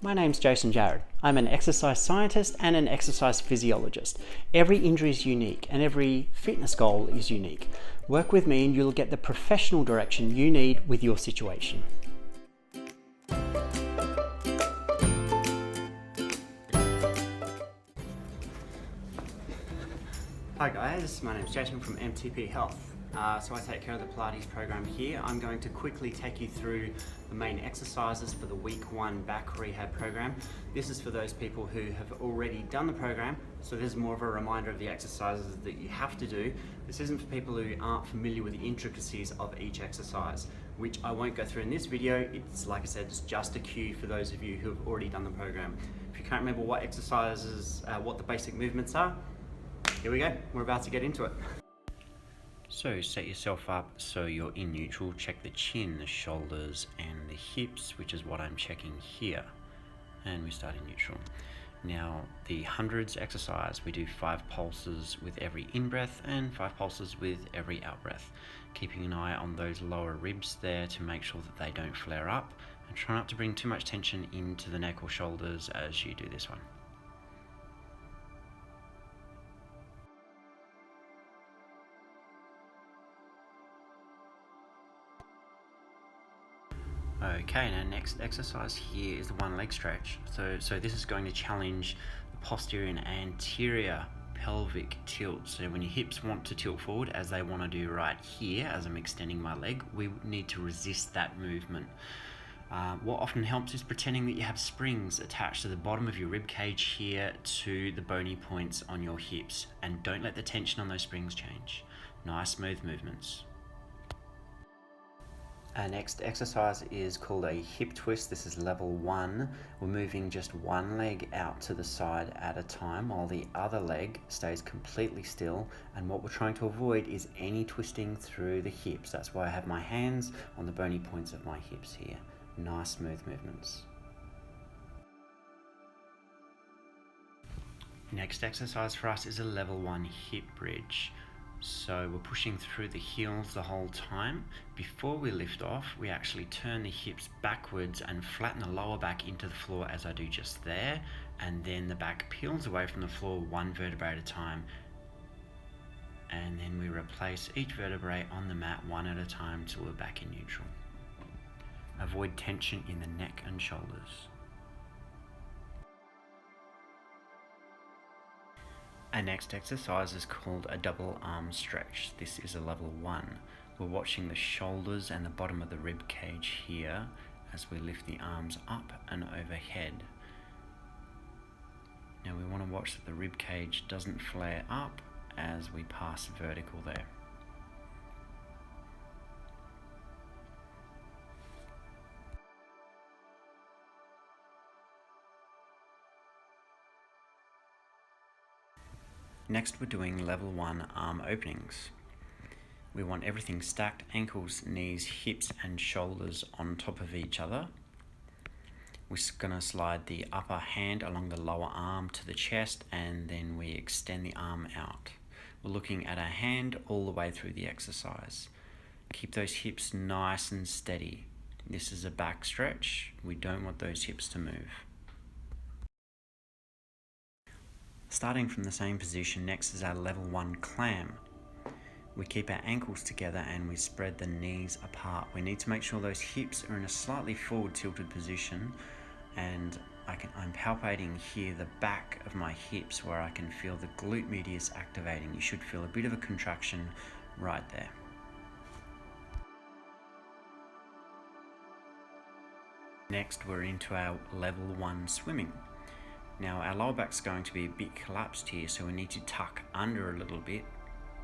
My name's Jason Jarrett. I'm an exercise scientist and an exercise physiologist. Every injury is unique and every fitness goal is unique. Work with me and you'll get the professional direction you need with your situation. Hi guys, my name's Jason from MTP Health. So I take care of the Pilates program here. I'm going to quickly take you through the main exercises for the week 1 back rehab program. This is for those people who have already done the program, so this is more of a reminder of the exercises that you have to do. This isn't for people who aren't familiar with the intricacies of each exercise, which I won't go through in this video. It's, like I said, it's just a cue for those of you who have already done the program. If you can't remember what exercises, what the basic movements are, here we go, we're about to get into it. So set yourself up so you're in neutral. Check the chin, the shoulders and the hips, which is what I'm checking here. And we start in neutral. Now the hundreds exercise, we do 5 pulses with every in-breath and 5 pulses with every out-breath. Keeping an eye on those lower ribs there to make sure that they don't flare up, and try not to bring too much tension into the neck or shoulders as you do this one. Okay, now next exercise here is the one leg stretch. So this is going to challenge the posterior and anterior pelvic tilt. So when your hips want to tilt forward, as they want to do right here, as I'm extending my leg, we need to resist that movement. What often helps is pretending that you have springs attached to the bottom of your rib cage here to the bony points on your hips, and don't let the tension on those springs change. Nice smooth movements. Our next exercise is called a hip twist. This is level 1. We're moving just one leg out to the side at a time while the other leg stays completely still, and what we're trying to avoid is any twisting through the hips. That's why I have my hands on the bony points of my hips here. Nice smooth movements. Next exercise for us is a level 1 hip bridge. So we're pushing through the heels the whole time. Before we lift off, we actually turn the hips backwards and flatten the lower back into the floor as I do just there, and then the back peels away from the floor one vertebrae at a time, and then we replace each vertebrae on the mat one at a time till we're back in neutral. Avoid tension in the neck and shoulders. Our next exercise is called a double arm stretch. This is a level 1. We're watching the shoulders and the bottom of the rib cage here as we lift the arms up and overhead. Now we want to watch that the rib cage doesn't flare up as we pass vertical there. Next we're doing level 1 arm openings. We want everything stacked, ankles, knees, hips and shoulders on top of each other. We're going to slide the upper hand along the lower arm to the chest, and then we extend the arm out. We're looking at our hand all the way through the exercise. Keep those hips nice and steady. This is a back stretch. We don't want those hips to move. Starting from the same position, next is our level 1 clam. We keep our ankles together and we spread the knees apart. We need to make sure those hips are in a slightly forward tilted position, and I'm palpating here the back of my hips where I can feel the glute medius activating. You should feel a bit of a contraction right there. Next we're into our level 1 swimming. Now our lower back's going to be a bit collapsed here, so we need to tuck under a little bit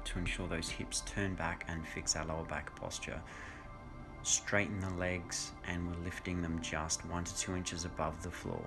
to ensure those hips turn back and fix our lower back posture. Straighten the legs and we're lifting them just 1 to 2 inches above the floor.